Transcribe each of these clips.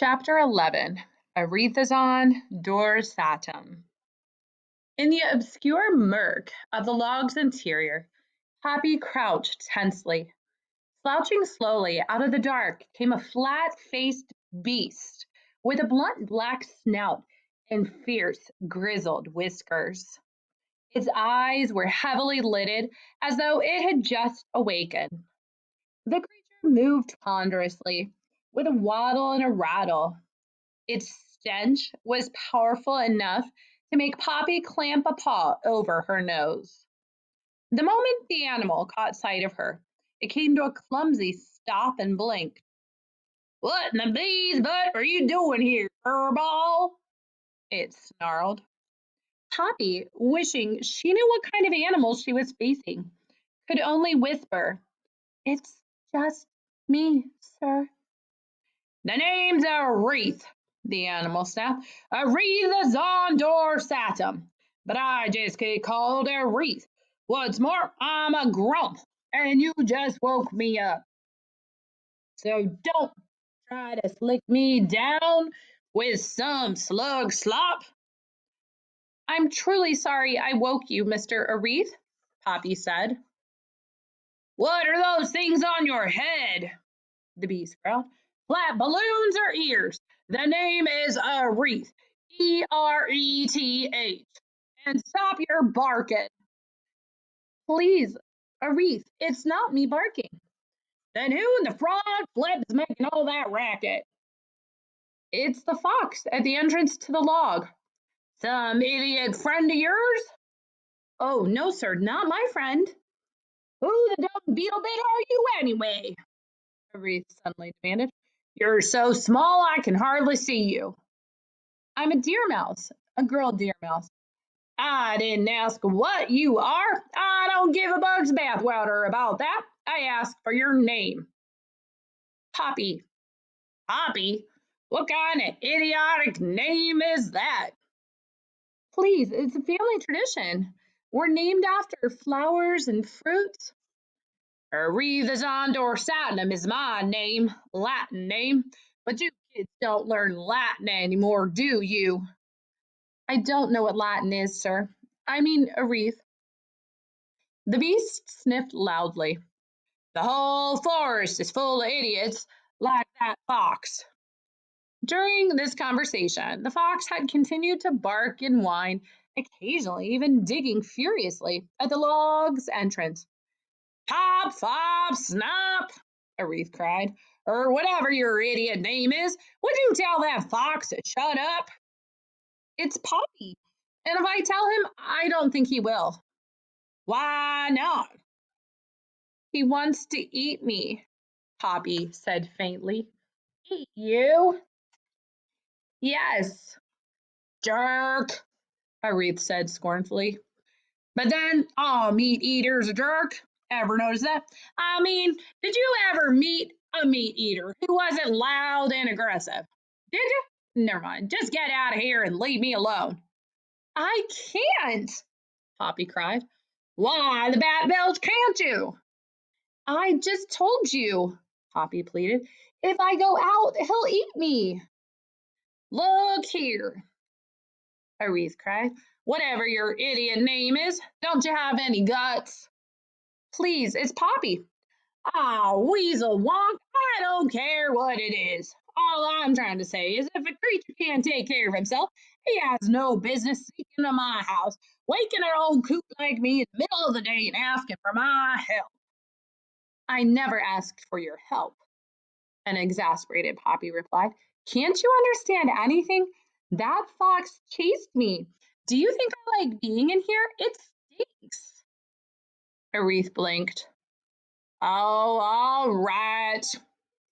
Chapter 11. Arethazon dorsatum. In the obscure murk of the log's interior, Poppy crouched tensely. Slouching slowly out of the dark came a flat-faced beast with a blunt black snout and fierce, grizzled whiskers. Its eyes were heavily lidded as though it had just awakened. The creature moved ponderously, with a waddle and a rattle. Its stench was powerful enough to make Poppy clamp a paw over her nose. The moment the animal caught sight of her, it came to a clumsy stop and blinked. "What in the bee's butt are you doing here, furball?" it snarled. Poppy, wishing she knew what kind of animal she was facing, could only whisper, "It's just me, sir." "The name's Arethe," the animal snapped. "Arethazon dorsatum. But I just get called Arethe. What's more, I'm a grump, and you just woke me up. So don't try to slick me down with some slug slop." "I'm truly sorry I woke you, Mr. Arethe," Poppy said. "What are those things on your head?" the beast growled. "Flat balloons or ears? The name is Areth, Ereth. And stop your barking." "Please, Areth, it's not me barking." "Then who in the frog flip is making all that racket?" "It's the fox at the entrance to the log." "Some idiot friend of yours?" "Oh, no, sir, not my friend." "Who the dumb beetle bit are you anyway?" Areth suddenly demanded. "You're so small I can hardly see you." "I'm a deer mouse, a girl deer mouse." "I didn't ask what you are. I don't give a bug's bathwater about that. I asked for your name." "Poppy." "Poppy? What kind of idiotic name is that?" "Please, it's a family tradition. We're named after flowers and fruits." "Arethazon dorsatum is my name, Latin name. But you kids don't learn Latin anymore, do you?" "I don't know what Latin is, sir. I mean Areth." The beast sniffed loudly. "The whole forest is full of idiots like that fox." During this conversation, the fox had continued to bark and whine, occasionally even digging furiously at the log's entrance. "Pop, fop, snap!" Areth cried. "Or whatever your idiot name is. Would you tell that fox to shut up?" "It's Poppy, and if I tell him, I don't think he will." "Why not?" "He wants to eat me," Poppy said faintly. "Eat you?" "Yes." "Jerk," Areth said scornfully. "But then all meat eaters are jerk. Ever notice that? I mean, did you ever meet a meat eater who wasn't loud and aggressive? Did you? Never mind. Just get out of here and leave me alone." "I can't," Poppy cried. "Why the bat belch can't you?" "I just told you," Poppy pleaded. "If I go out, he'll eat me." "Look here," Areth cried. "Whatever your idiot name is, don't you have any guts?" "Please, it's Poppy." "Ah, weasel wonk, I don't care what it is. All I'm trying to say is if a creature can't take care of himself, he has no business sneaking into my house, waking an old coot like me in the middle of the day and asking for my help." "I never asked for your help," an exasperated Poppy replied. "Can't you understand anything? That fox chased me. Do you think I like being in here? It stinks." Areth blinked. "Oh, all right,"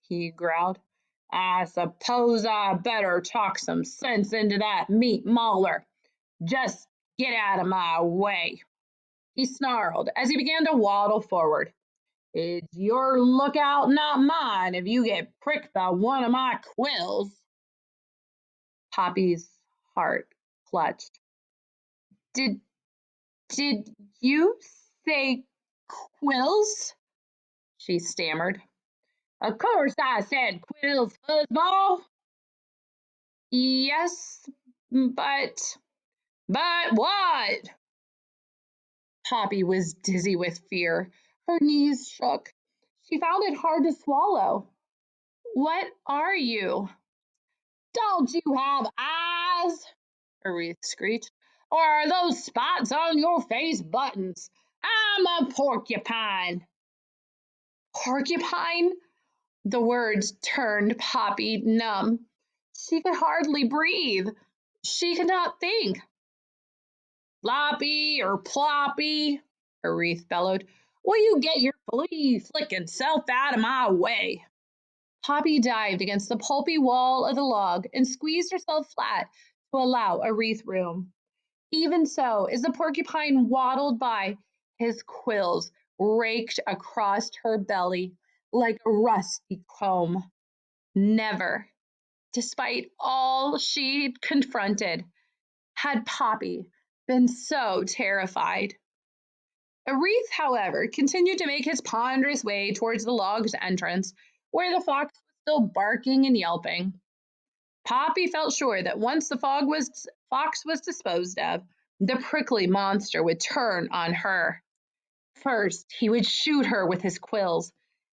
he growled. "I suppose I better talk some sense into that meat mauler. Just get out of my way," he snarled as he began to waddle forward. "It's your lookout, not mine, if you get pricked by one of my quills." Poppy's heart clutched. Did did you say quills?" she stammered. "Of course I said quills, fuzzball." Yes, but what? Poppy was dizzy with fear. Her knees shook. She found it hard to swallow. What are you? Don't you have eyes? Aretha screeched. Or are those spots on your face buttons? I'm a porcupine. Porcupine? The words turned Poppy numb. She could hardly breathe. She could not think. Floppy or ploppy, Aretha bellowed. Will you get your flea flicking self out of my way? Poppy dived against the pulpy wall of the log and squeezed herself flat to allow Aretha room. Even so, as the porcupine waddled by, his quills raked across her belly like a rusty comb. Never, despite all she'd confronted, had Poppy been so terrified. Aretha, however, continued to make his ponderous way towards the log's entrance, where the fox was still barking and yelping. Poppy felt sure that once the fox was disposed of, the prickly monster would turn on her. First, he would shoot her with his quills.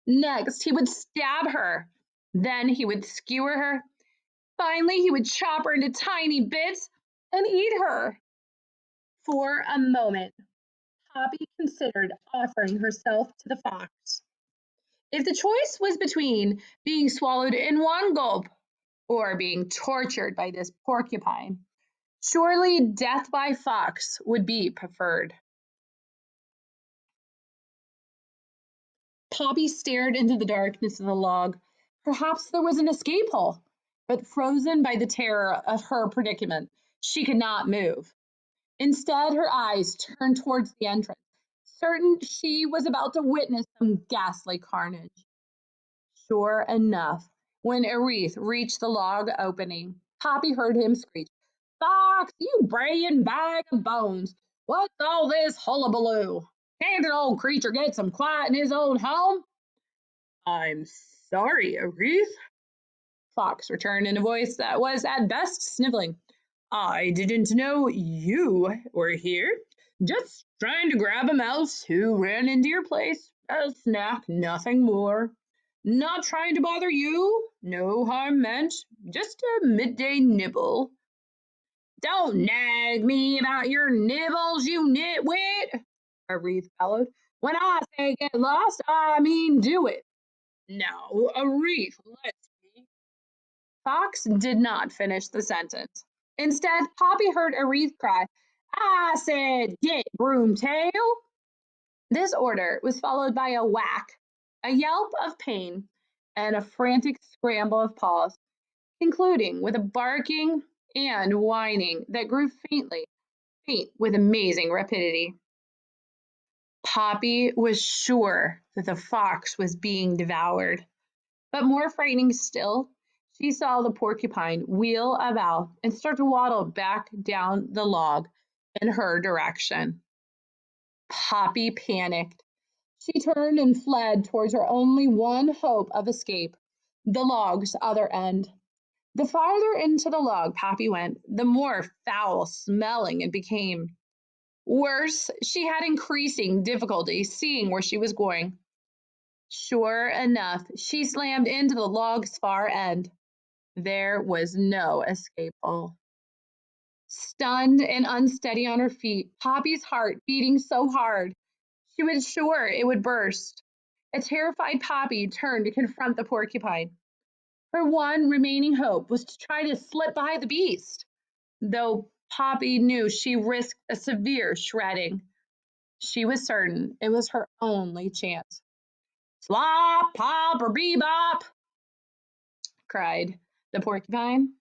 Next, he would stab her. Then he would skewer her. Finally, he would chop her into tiny bits and eat her. For a moment, Poppy considered offering herself to the fox. If the choice was between being swallowed in one gulp or being tortured by this porcupine, surely death by fox would be preferred. Poppy stared into the darkness of the log. Perhaps there was an escape hole, but frozen by the terror of her predicament, she could not move. Instead, her eyes turned towards the entrance, certain she was about to witness some ghastly carnage. Sure enough, when Aretha reached the log opening, Poppy heard him screech, Fox, you braying bag of bones! What's all this hullabaloo? Can't an old creature get some quiet in his own home? I'm sorry, Aretha, Fox returned in a voice that was at best sniveling. I didn't know you were here. Just trying to grab a mouse who ran into your place. A snack, nothing more. Not trying to bother you. No harm meant. Just a midday nibble. Don't nag me about your nibbles, you nitwit, Aretha bellowed. When I say get lost, I mean do it. Now, Aretha, let's be. Fox did not finish the sentence. Instead, Poppy heard Aretha cry, I said, get broomtail. This order was followed by a whack, a yelp of pain, and a frantic scramble of paws, concluding with a barking and whining that grew faint with amazing rapidity. Poppy was sure that the fox was being devoured. But more frightening still, she saw the porcupine wheel about and start to waddle back down the log in her direction. Poppy panicked. She turned and fled towards her only one hope of escape, the log's other end. The farther into the log Poppy went, the more foul smelling it became. Worse, she had increasing difficulty seeing where she was going. Sure enough, she slammed into the log's far end. There was no escape hole. Stunned and unsteady on her feet, Poppy's heart beating so hard, she was sure it would burst. A terrified Poppy turned to confront the porcupine. Her one remaining hope was to try to slip by the beast, though Poppy knew she risked a severe shredding. She was certain it was her only chance. Slop, pop, or bebop, cried the porcupine.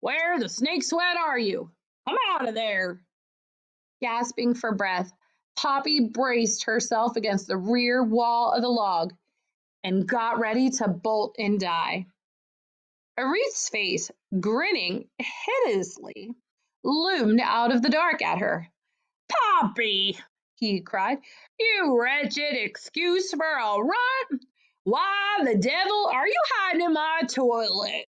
Where the snake sweat are you? Come out of there. Gasping for breath, Poppy braced herself against the rear wall of the log and got ready to bolt and die. Aretha's face, grinning hideously, loomed out of the dark at her. Poppy, he cried, you wretched excuse for a run! Why the devil are you hiding in my toilet?